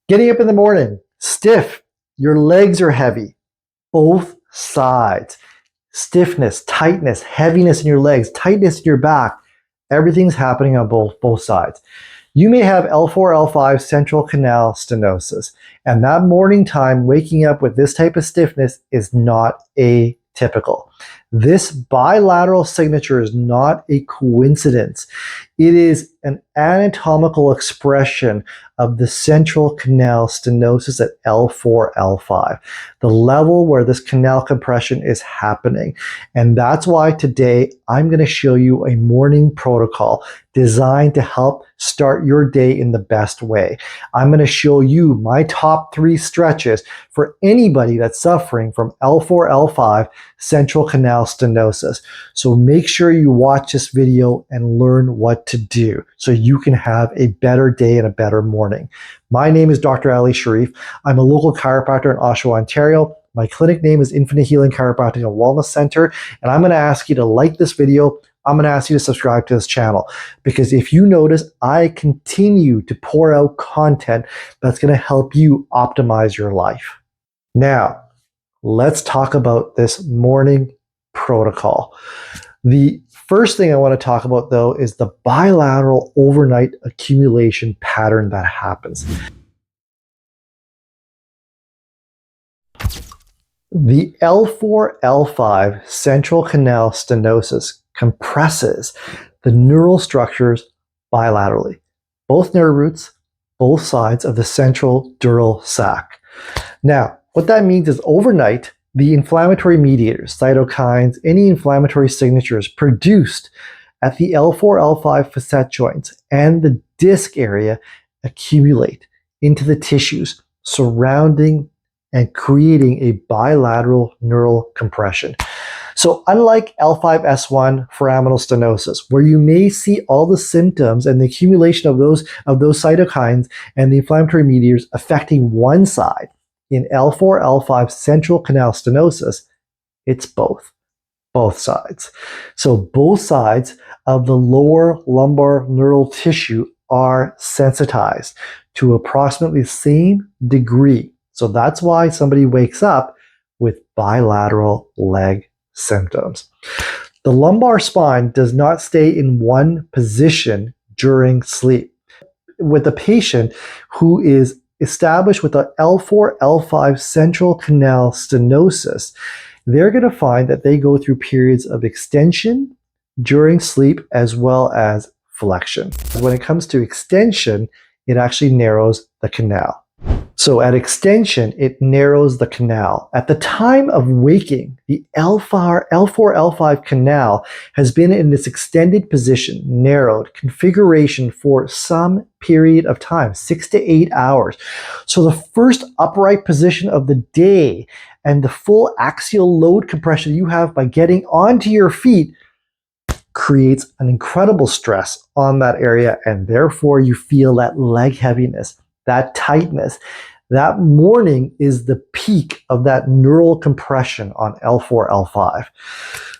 Getting up in the morning, stiff, your legs are heavy, both sides. Stiffness, tightness, heaviness in your legs, tightness in your back. Everything's happening on both sides. You may have L4, L5 central canal stenosis, and that morning time waking up with this type of stiffness is not atypical. This bilateral signature is not a coincidence. It is an anatomical expression of the central canal stenosis at L4, L5, the level where this canal compression is happening. And that's why today I'm going to show you a morning protocol designed to help start your day in the best way. I'm going to show you my top 3 stretches for anybody that's suffering from L4, L5 central canal stenosis. So make sure you watch this video and learn what to do so you can have a better day and a better morning. My name is Dr. Alykhan Shariff. I'm a local chiropractor in Oshawa, Ontario. My clinic name is Infinite Healing Chiropractic and Wellness Center, and I'm going to ask you to like this video. I'm going to ask you to subscribe to this channel because if you notice, I continue to pour out content that's going to help you optimize your life. Now, let's talk about this morning protocol. The first thing I want to talk about, though, is the bilateral overnight accumulation pattern that happens. The L4, L5 central canal stenosis compresses the neural structures bilaterally, both nerve roots, both sides of the central dural sac. Now, what that means is overnight, the inflammatory mediators, cytokines, any inflammatory signatures produced at the L4, L5 facet joints and the disc area accumulate into the tissues surrounding and creating a bilateral neural compression. So unlike L5-S1 foraminal stenosis, where you may see all the symptoms and the accumulation of those cytokines and the inflammatory mediators affecting one side, in L4, L5 central canal stenosis, it's both sides. So both sides of the lower lumbar neural tissue are sensitized to approximately the same degree. So that's why somebody wakes up with bilateral leg symptoms. The lumbar spine does not stay in one position during sleep. With a patient who is established with a L4, L5 central canal stenosis, they're going to find that they go through periods of extension during sleep as well as flexion. When it comes to extension, it actually narrows the canal. So at extension, it narrows the canal. At the time of waking, the L4, L5 canal has been in this extended position, narrowed configuration for some period of time, 6 to 8 hours. So the first upright position of the day and the full axial load compression you have by getting onto your feet creates an incredible stress on that area, and therefore you feel that leg heaviness, that tightness. That morning is the peak of that neural compression on L4, L5.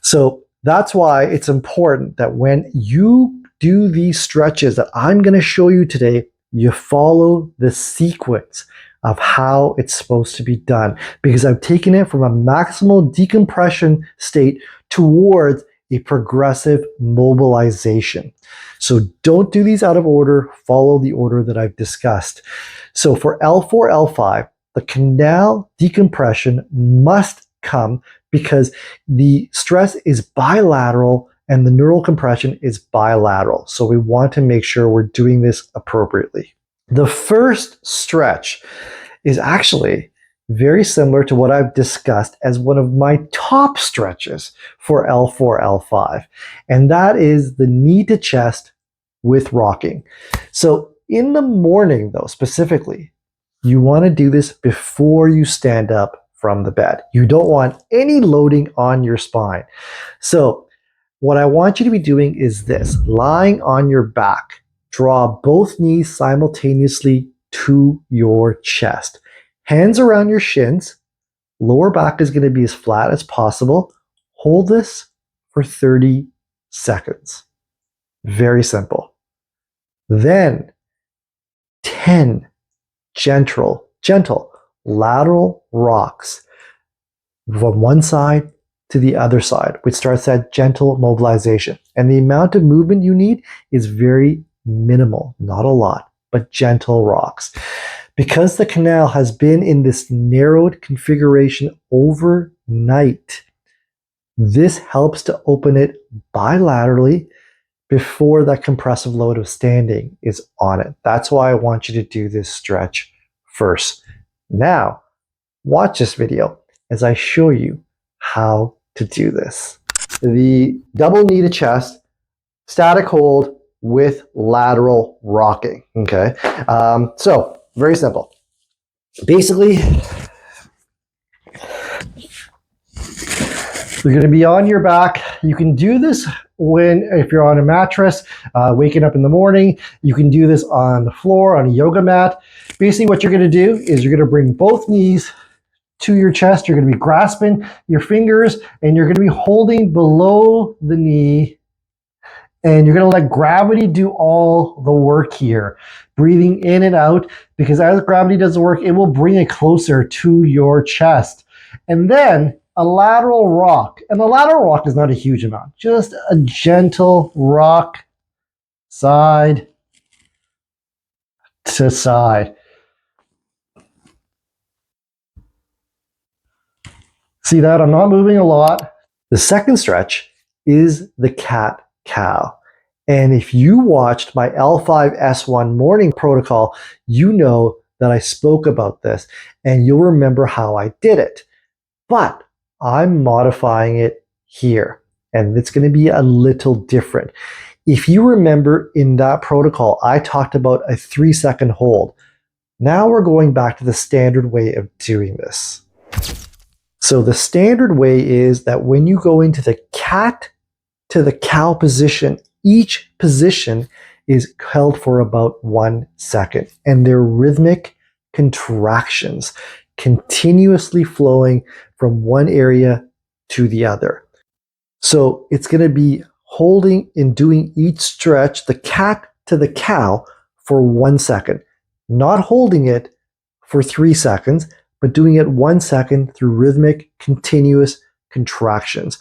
So that's why it's important that when you do these stretches that I'm going to show you today, you follow the sequence of how it's supposed to be done, because I've taken it from a maximal decompression state towards a progressive mobilization. So don't do these out of order. Follow the order that I've discussed. So for L4, L5, the canal decompression must come because the stress is bilateral and the neural compression is bilateral. So we want to make sure we're doing this appropriately. The first stretch is actually very similar to what I've discussed as one of my top stretches for L4, L5. And that is the knee to chest with rocking. So in the morning, though, specifically, you want to do this before you stand up from the bed. You don't want any loading on your spine. So what I want you to be doing is this: lying on your back, draw both knees simultaneously to your chest. Hands around your shins, lower back is going to be as flat as possible. Hold this for 30 seconds. Very simple. Then 10 gentle lateral rocks from one side to the other side, which starts that gentle mobilization. And the amount of movement you need is very minimal, not a lot, but gentle rocks. Because the canal has been in this narrowed configuration overnight, this helps to open it bilaterally before that compressive load of standing is on it. That's why I want you to do this stretch first. Now, watch this video as I show you how to do this. The double knee to chest, static hold with lateral rocking, okay? So, very simple. Basically, you're gonna be on your back. You can do this if you're on a mattress, waking up in the morning. You can do this on the floor, on a yoga mat. Basically what you're gonna do is you're gonna bring both knees to your chest. You're gonna be grasping your fingers and you're gonna be holding below the knee, and you're gonna let gravity do all the work here. Breathing in and out, because as gravity does the work, it will bring it closer to your chest. And then a lateral rock. And the lateral rock is not a huge amount, just a gentle rock side to side. See that? I'm not moving a lot. The second stretch is the cat-cow. And if you watched my L5-S1 morning protocol, you know that I spoke about this and you'll remember how I did it. But I'm modifying it here, and it's going to be a little different. If you remember in that protocol, I talked about a 3-second hold. Now we're going back to the standard way of doing this. So the standard way is that when you go into the cat to the cow position, each position is held for about 1 second, and they're rhythmic contractions, continuously flowing from one area to the other. So it's going to be holding and doing each stretch, the cat to the cow, for 1 second, not holding it for 3 seconds, but doing it 1 second through rhythmic, continuous contractions.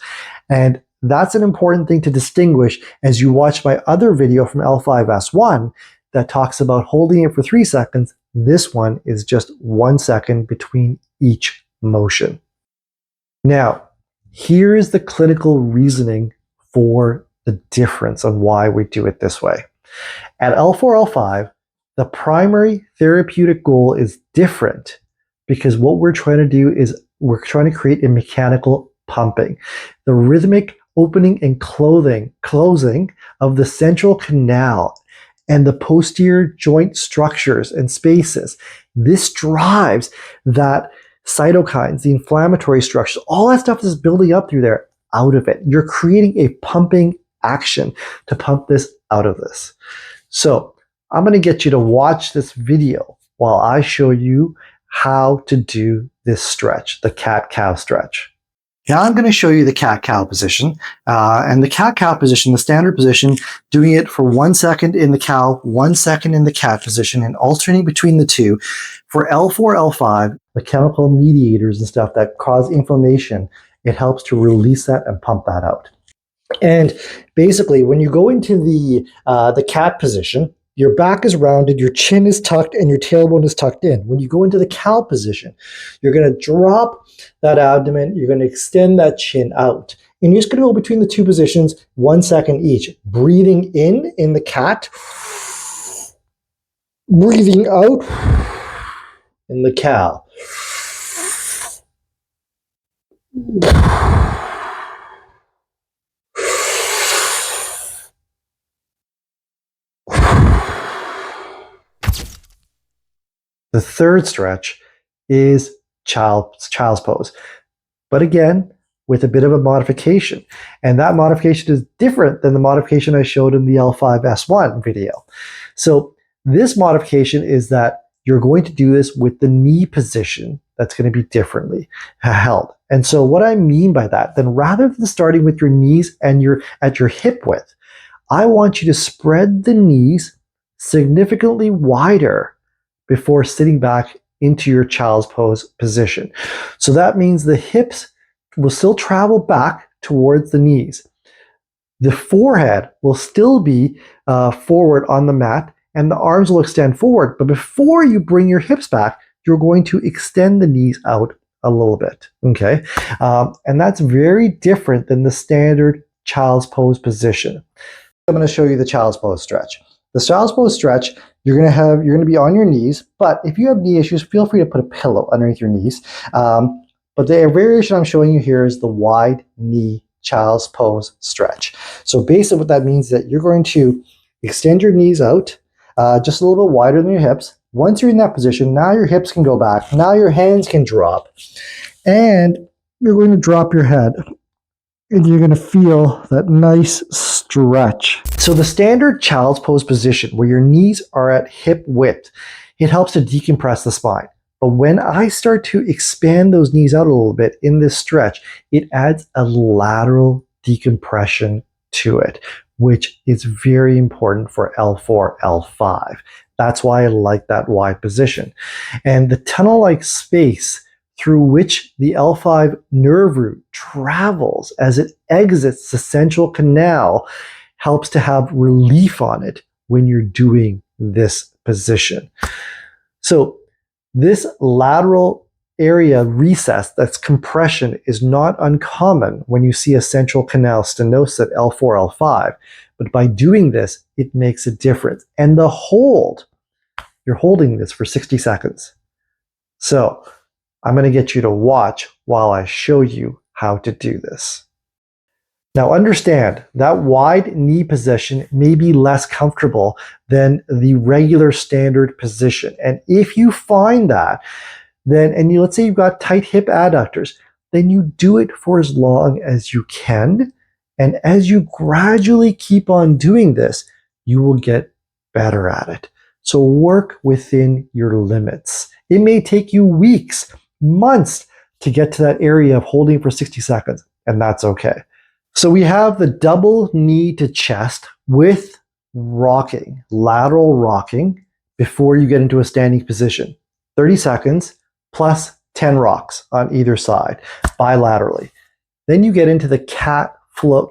And that's an important thing to distinguish as you watch my other video from L5-S1 that talks about holding it for 3 seconds. This one is just 1 second between each motion. Now, here is the clinical reasoning for the difference on why we do it this way. At L4, L5, the primary therapeutic goal is different because what we're trying to do is we're trying to create a mechanical pumping. The rhythmic opening and closing of the central canal and the posterior joint structures and spaces. This drives that cytokines, the inflammatory structures, all that stuff is building up through there out of it. You're creating a pumping action to pump this out of this. So I'm going to get you to watch this video while I show you how to do this stretch, the cat-cow stretch. Now I'm going to show you the cat-cow position. And the cat-cow position, the standard position, doing it for 1 second in the cow, 1 second in the cat position, and alternating between the two. For L4, L5, the chemical mediators and stuff that cause inflammation, it helps to release that and pump that out. And basically, when you go into the cat position, your back is rounded, your chin is tucked, and your tailbone is tucked in. When you go into the cow position, you're going to drop that abdomen, you're going to extend that chin out. And you're just going to go between the two positions 1 second each. Breathing in the cat, breathing out in the cow. The third stretch is child's pose. But again, with a bit of a modification. And that modification is different than the modification I showed in the L5-S1 video. So this modification is that you're going to do this with the knee position that's going to be differently held. And so what I mean by that, then rather than starting with your knees and at your hip width, I want you to spread the knees significantly wider before sitting back into your child's pose position. So that means the hips will still travel back towards the knees. The forehead will still be forward on the mat, and the arms will extend forward. But before you bring your hips back, you're going to extend the knees out a little bit, okay? And that's very different than the standard child's pose position. I'm going to show you the child's pose stretch. The child's pose stretch, you're going to be on your knees, but if you have knee issues, feel free to put a pillow underneath your knees. But the variation I'm showing you here is the wide knee child's pose stretch. So basically what that means is that you're going to extend your knees out just a little bit wider than your hips. Once you're in that position, now your hips can go back. Now your hands can drop. And you're going to drop your head. And you're going to feel that nice stretch. So the standard child's pose position, where your knees are at hip width, it helps to decompress the spine. But when I start to expand those knees out a little bit in this stretch, it adds a lateral decompression to it, which is very important for L4, L5. That's why I like that wide position. And the tunnel-like space through which the L5 nerve root travels as it exits the central canal helps to have relief on it when you're doing this position. So this lateral area recess, that's compression, is not uncommon when you see a central canal stenosis at L4, L5. But by doing this, it makes a difference. And the hold, you're holding this for 60 seconds. So I'm going to get you to watch while I show you how to do this. Now understand that wide knee position may be less comfortable than the regular standard position. And if you find that, then, let's say you've got tight hip adductors, then you do it for as long as you can. And as you gradually keep on doing this, you will get better at it. So work within your limits. It may take you weeks, months to get to that area of holding for 60 seconds, and that's okay. So we have the double knee to chest with rocking, lateral rocking, before you get into a standing position. 30 seconds plus 10 rocks on either side, bilaterally. Then you get into the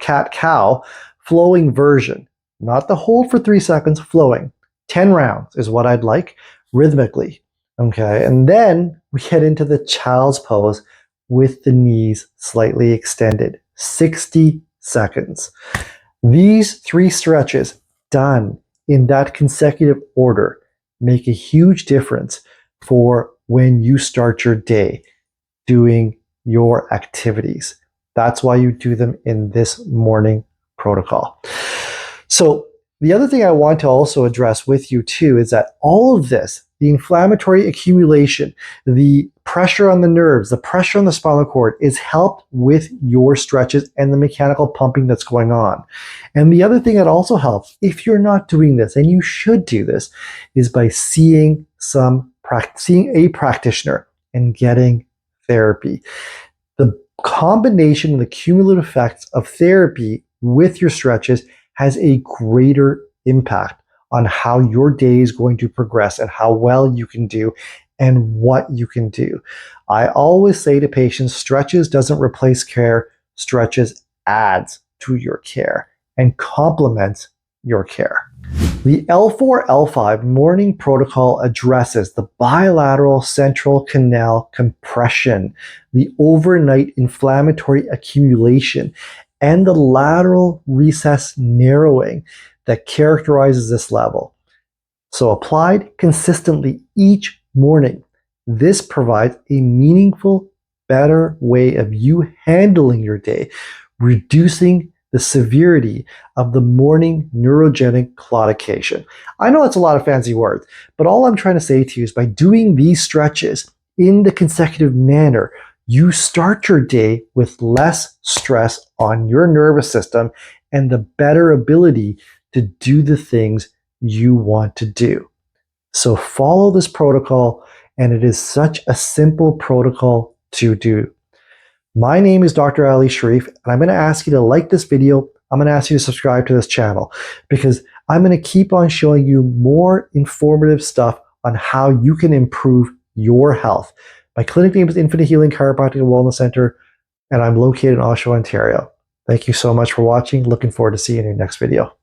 cat-cow flowing version. Not the hold for 3 seconds, flowing. 10 rounds is what I'd like, rhythmically. Okay, and then we get into the child's pose with the knees slightly extended. 60 seconds. These 3 stretches done in that consecutive order make a huge difference for when you start your day doing your activities. That's why you do them in this morning protocol. So the other thing I want to also address with you too is that all of this, the inflammatory accumulation, the pressure on the nerves, the pressure on the spinal cord, is helped with your stretches and the mechanical pumping that's going on. And the other thing that also helps, if you're not doing this, and you should do this, is by seeing a practitioner and getting therapy. The combination of the cumulative effects of therapy with your stretches has a greater impact on how your day is going to progress and how well you can do and what you can do. I always say to patients, stretches doesn't replace care, stretches adds to your care and complements your care. The L4, L5 morning protocol addresses the bilateral central canal compression, the overnight inflammatory accumulation, and the lateral recess narrowing that characterizes this level. So applied consistently each morning, this provides a meaningful, better way of you handling your day, reducing the severity of the morning neurogenic claudication. I know that's a lot of fancy words, but all I'm trying to say to you is by doing these stretches in the consecutive manner, you start your day with less stress on your nervous system and the better ability to do the things you want to do. So follow this protocol, and it is such a simple protocol to do. My name is Dr. Alykhan Shariff, and I'm going to ask you to like this video. I'm going to ask you to subscribe to this channel because I'm going to keep on showing you more informative stuff on how you can improve your health. My clinic name is Infinite Healing Chiropractic and Wellness Center, and I'm located in Oshawa, Ontario. Thank you so much for watching. Looking forward to seeing you in your next video.